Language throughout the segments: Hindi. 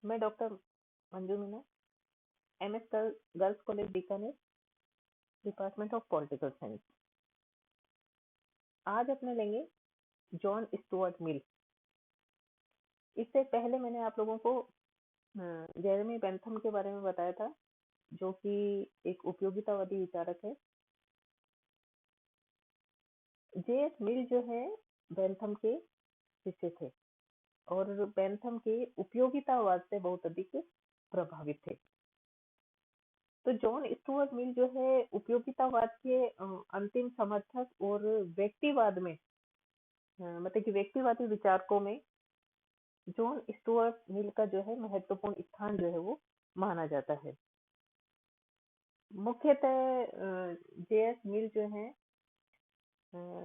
मैं doctor Manju Meena, MS girls college Bikaner, department of political science. आज अपने लेंगे जॉन स्टुअर्ट मिल। इससे पहले मैंने आप लोगों को जेरेमी बेंथम के बारे में बताया था, जो कि एक उपयोगितावादी विचारक है। जेएस मिल जो है बेंथम के शिष्य थे और बेंथम के उपयोगितावाद से बहुत अधिक प्रभावित थे। तो जॉन स्टुअर्ट मिल जो है उपयोगितावाद के अंतिम समर्थक और व्यक्तिवाद में मतलब कि व्यक्तिवादी विचारकों में जॉन स्टुअर्ट मिल का जो है महत्वपूर्ण स्थान जो है वो माना जाता है। मुख्यतः जेएस मिल जो है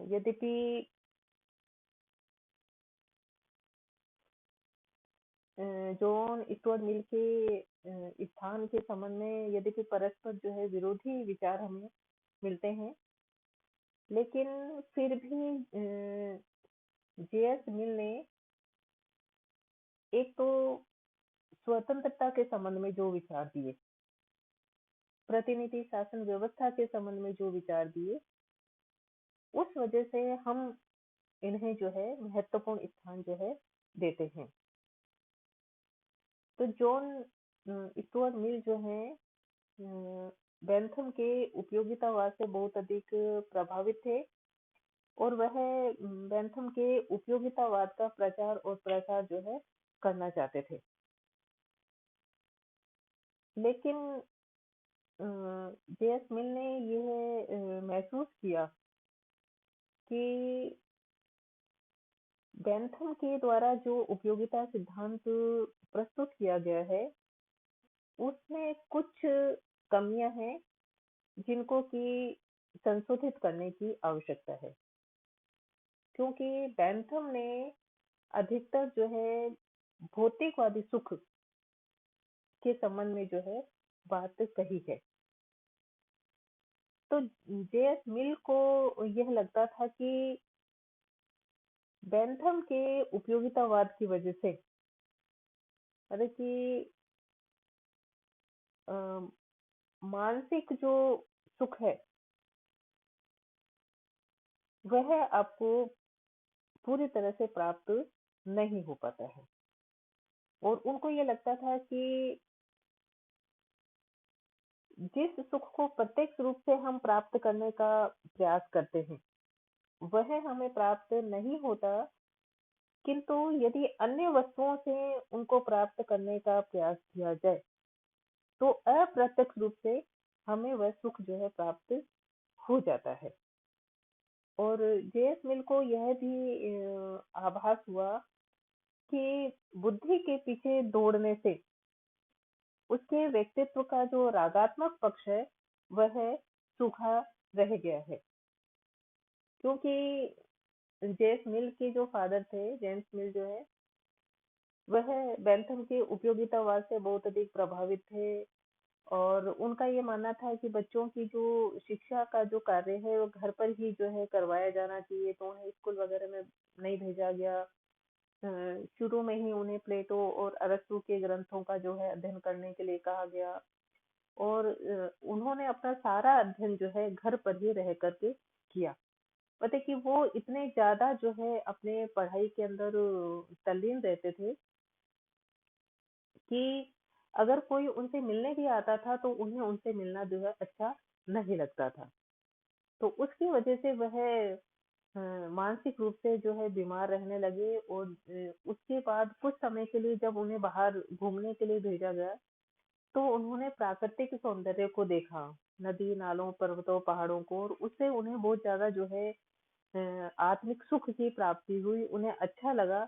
यद्यपि जॉन स्टुअर्ट मिल के स्थान के संबंध में यद्यपि परस्पर जो है विरोधी विचार हमें मिलते हैं, लेकिन फिर भी जेएस मिल ने एक तो स्वतंत्रता के संबंध में जो विचार दिए, प्रतिनिधि शासन व्यवस्था के संबंध में जो विचार दिए, उस वजह से हम इन्हें जो है महत्वपूर्ण स्थान जो है देते हैं। तो जॉन स्टुअर्ट मिल जो है बेंथम के उपयोगितावाद से बहुत अधिक प्रभावित थे और वह बेंथम के उपयोगितावाद का प्रचार और प्रसार जो है करना चाहते थे। लेकिन जेएस मिल ने यह महसूस किया कि बेंथम के द्वारा जो उपयोगिता सिद्धांत प्रस्तुत किया गया है उसमें कुछ कमियां हैं जिनको कि संशोधित करने की आवश्यकता है, क्योंकि बेंथम ने अधिकतर जो है भौतिकवादी सुख के संबंध में जो है बात कही है। तो जेएस मिल को यह लगता था कि बेंथम के उपयोगितावाद की वजह से मतलब कि मानसिक जो सुख है वह आपको पूरी तरह से प्राप्त नहीं हो पाता है और उनको ये लगता था कि जिस सुख को प्रत्यक्ष रूप से हम प्राप्त करने का प्रयास करते हैं वह हमें प्राप्त नहीं होता, किंतु यदि अन्य वस्तुओं से उनको प्राप्त करने का प्रयास किया जाए तो अप्रत्यक्ष रूप से हमें वह सुख जो है प्राप्त हो जाता है। और जेएस मिल को यह भी आभास हुआ कि बुद्धि के पीछे दौड़ने से उसके व्यक्तित्व का जो रागात्मक पक्ष है वह सूखा रह गया है, क्योंकि जेम्स मिल के जो फादर थे, जेम्स मिल जो है वह बेंथम के उपयोगितावाद से बहुत अधिक प्रभावित थे और उनका ये मानना था कि बच्चों की जो शिक्षा का जो कार्य है वो घर पर ही जो है करवाया जाना चाहिए, तो उन्हें स्कूल वगैरह में नहीं भेजा गया। शुरू में ही उन्हें प्लेटो और अरस्तु के ग्रंथों का जो है अध्ययन करने के लिए कहा गया और उन्होंने अपना सारा अध्ययन जो है घर पर ही रह करके किया। पता कि वो इतने ज्यादा जो है अपने पढ़ाई के अंदर तल्लीन रहते थे कि अगर कोई उनसे मिलने भी आता था तो उन्हें उनसे मिलना जो है अच्छा नहीं लगता था। तो उसकी वजह से वह मानसिक रूप से जो है बीमार रहने लगे और उसके बाद कुछ समय के लिए जब उन्हें बाहर घूमने के लिए भेजा गया तो उन्होंने प्राकृतिक सौंदर्य को देखा, नदी नालों पर्वतों पहाड़ों को, और उससे उन्हें बहुत ज्यादा जो है आत्मिक सुख की प्राप्ति हुई, उन्हें अच्छा लगा।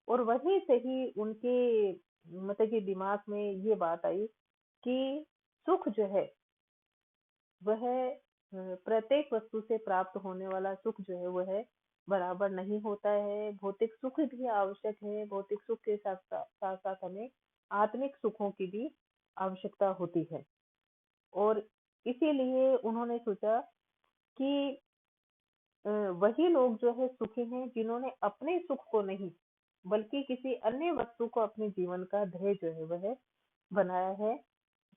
और वहीं से ही उनके मतलब कि दिमाग में ये बात आई कि सुख जो है वह प्रत्येक वस्तु से प्राप्त होने वाला सुख जो है वह बराबर नहीं होता है। भौतिक सुख भी आवश्यक है, भौतिक सुख के साथ साथ साथ हमें आत्मिक सुखों की भी आवश्यकता होती है। और इसीलिए उन्होंने सोचा कि वही लोग जो है सुखी हैं जिन्होंने अपने सुख को नहीं बल्कि किसी अन्य वस्तु को अपने जीवन का ध्येय जो है वह बनाया है,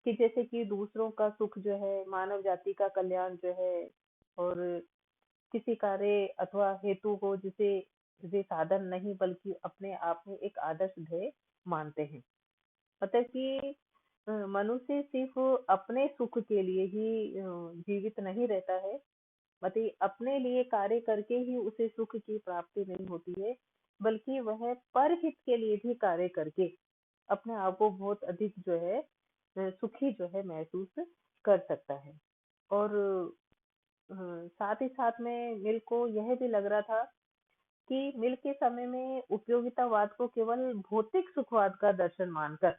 कि जैसे कि दूसरों का सुख जो है, मानव जाति का कल्याण जो है, और किसी कार्य अथवा हेतु को जिसे वे साधन नहीं बल्कि अपने आप में एक आदर्श ध्येय मानते हैं। मतलब कि मनुष्य सिर्फ अपने सुख के लिए ही जीवित नहीं रहता है। मतलब अपने लिए कार्य करके ही उसे सुख की प्राप्ति नहीं होती है, बल्कि वह परहित के लिए भी कार्य करके अपने आप को बहुत अधिक जो है सुखी जो है महसूस कर सकता है। और साथ ही साथ में मिल को यह भी लग रहा था कि मिल के समय में उपयोगितावाद को केवल भौतिक सुखवाद का दर्शन मानकर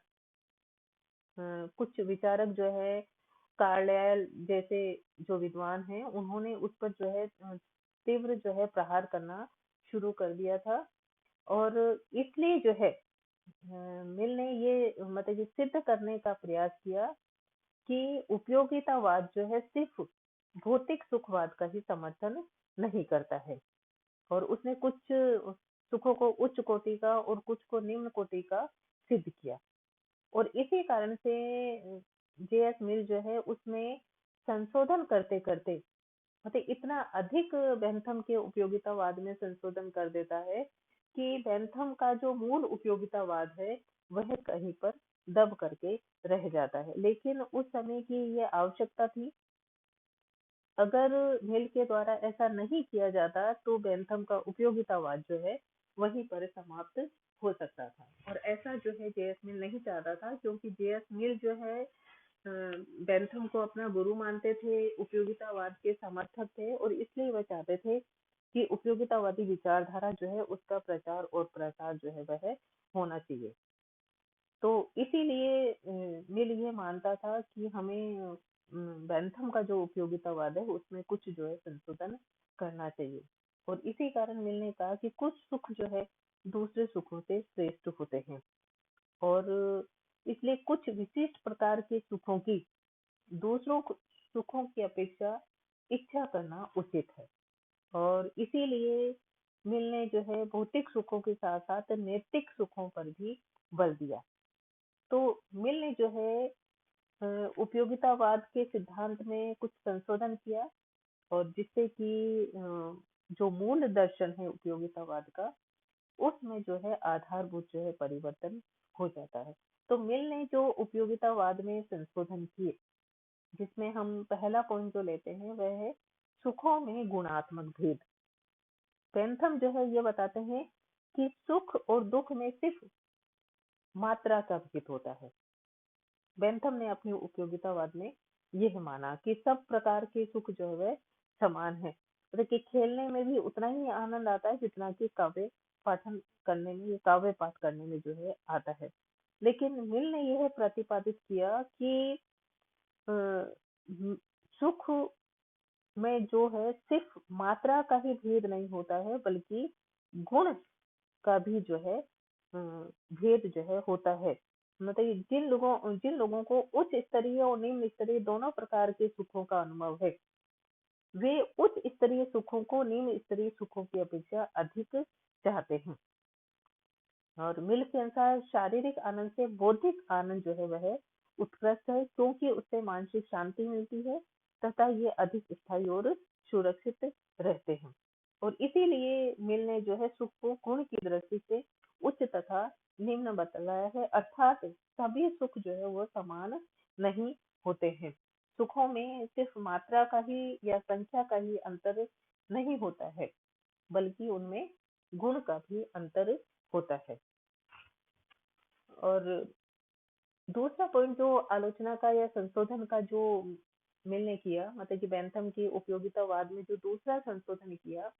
कुछ विचारक जो है, कार्लाइल जैसे जो विद्वान हैं, उन्होंने उस पर जो है तीव्र जो है प्रहार करना शुरू कर दिया था। और इसलिए जो है मिल ने ये मतलब कि सिद्ध करने का प्रयास किया कि उपयोगितावाद जो है सिर्फ भौतिक सुखवाद का ही समर्थन नहीं करता है, और उसने कुछ सुखों को उच्च कोटि का और कुछ को निम्न कोटि का सिद्ध किया। और इसी कारण से जेएस मिल जो है उसमें संशोधन करते करते मतलब इतना अधिक बेंथम के उपयोगितावाद में संशोधन कर देता है कि बेंथम का जो मूल उपयोगितावाद है वह कहीं पर दब करके रह जाता है। लेकिन उस समय की ये आवश्यकता थी। अगर मिल के द्वारा ऐसा नहीं किया जाता तो बेंथम का उपयोगितावाद जो है वहीं पर समाप्त हो सकता था। और ऐसा जो है जेएस मिल नहीं चाहता था, क्योंकि जेएस मिल जो है बेंथम को अपना गुरु मानते थे, उपयोगितावाद के समर्थक थे, और इसलिए वह चाहते थे कि उपयोगितावादी विचारधारा जो है उसका प्रचार और प्रसार जो है वह होना चाहिए। तो इसीलिए मिल ये मानता था कि हमें बेंथम का जो उपयोगितावाद है उसमें कुछ जो है संशोधन करना चाहिए। और इसी कारण मिल ने कहा कि कुछ सुख जो है दूसरे सुखों से श्रेष्ठ होते हैं, और इसलिए कुछ विशिष्ट प्रकार के सुखों की दूसरों सुखों की अपेक्षा इच्छा करना उचित है। और इसीलिए मिल ने जो है भौतिक सुखों के साथ साथ नैतिक सुखों पर भी बल दिया। तो मिल ने जो है उपयोगितावाद के सिद्धांत में कुछ संशोधन किया, और जिससे कि जो मूल दर्शन है उपयोगितावाद का उसमें जो है आधारभूत जो है परिवर्तन हो जाता है। तो मिल ने जो उपयोगितावाद में संशोधन किए, जिसमें हम पहला पॉइंट जो लेते हैं वह है सुखों में गुणात्मक भेद। पेंथम जो है ये बताते हैं कि सुख और दुख में सिर्फ मात्रा का भेद होता है। बेंथम ने अपनी उपयोगितावाद में यह माना कि सब प्रकार के सुख जो है वह समान है। मतलब कि खेलने में भी उतना ही आनंद आता है जितना कि काव्य पाठन करने में, काव्य पाठ करने में जो है आता है। लेकिन मिल ने यह प्रतिपादित किया कि अ, सुख में जो है सिर्फ मात्रा का ही भेद नहीं होता है, बल्कि गुण का भी जो है भेद जो है होता है। मतलब जिन लोगों को उच्च स्तरीय और निम्न स्तरीय दोनों प्रकार के सुखों का अनुभव है, वे उच्च स्तरीय सुखों को निम्न स्तरीय सुखों की अपेक्षा अधिक चाहते हैं। और मिल के अनुसार शारीरिक आनंद से बौद्धिक आनंद जो है वह उत्कृष्ट है, क्योंकि उससे मानसिक शांति मिलती है तथा ये अधिक स्थायी और सुरक्षित रहते हैं। और इसीलिए मिल ने जो है सुख को गुण की दृष्टि से उच्च तथा निम्न बतलाया है, अर्थात सभी सुख जो है वो समान नहीं होते हैं। सुखों में सिर्फ मात्रा का ही या संख्या का ही अंतर नहीं होता है, बल्कि उनमें गुण का भी अंतर होता है। और दूसरा पॉइंट जो आलोचना का या संशोधन का जो मिल ने किया, मतलब कि बेंथम की उपयोगितावाद में जो दूसरा संशोधन किया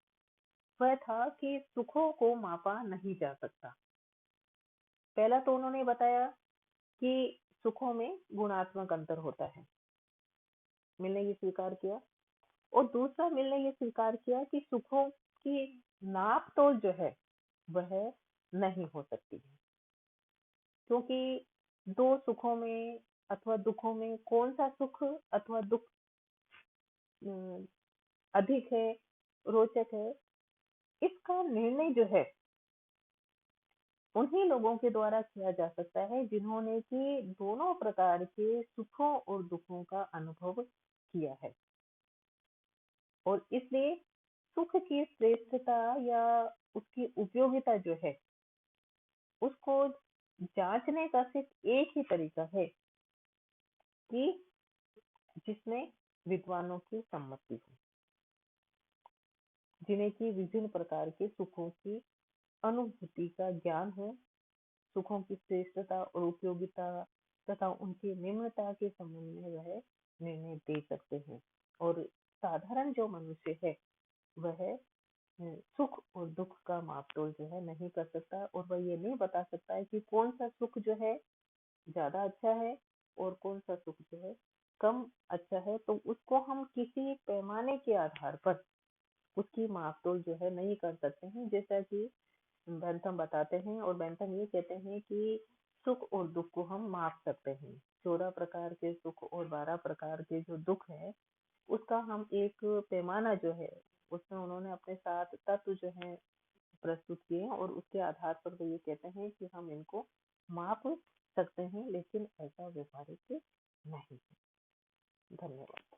वह था कि सुखों को मापा नहीं जा सकता। पहला तो उन्होंने बताया कि सुखों में गुणात्मक अंतर होता है, मिल ने ये स्वीकार किया। और दूसरा मिल ने ये स्वीकार किया कि सुखों की नाप तोल जो है वह नहीं हो सकती है, क्योंकि दो सुखों में अथवा दुखों में कौन सा सुख अथवा दुख अ, अधिक है, रोचक है, इसका निर्णय जो है उन्हीं लोगों के द्वारा किया जा सकता है जिन्होंने कि दोनों प्रकार के सुखों और दुखों का अनुभव किया है। और इसलिए सुख की श्रेष्ठता या उसकी उपयोगिता जो है, उसको जांचने का सिर्फ एक ही तरीका है कि जिसमें विद्वानों की सम्मति हो, जिन्हें की विभिन्न प्रकार के सुखों की अनुभूति का ज्ञान हो, सुखों की श्रेष्ठता और उपयोगिता तथा उनकी निम्नता के संबंध में वह निर्णय दे सकते हैं। और साधारण जो मनुष्य है वह सुख और दुख का मापतोल जो है नहीं कर सकता, और वह ये नहीं बता सकता है कि कौन सा सुख जो है ज्यादा अच्छा है और कौन सा सुख जो है कम अच्छा है। तो उसको हम किसी पैमाने के आधार पर उसकी मापतोल जो है नहीं कर सकते हैं। जैसा कि बेंथम बताते हैं, और बेंथम ये कहते हैं कि सुख और दुख को हम माप सकते हैं। 14 प्रकार के सुख और 12 प्रकार के जो दुख है, उसका हम एक पैमाना जो है, उसमें उन्होंने अपने 7 तत्व जो है प्रस्तुत किए हैं, और उसके आधार पर वो ये कहते हैं कि हम इनको माप सकते हैं, लेकिन ऐसा व्यवहारिक नहीं है। धन्यवाद।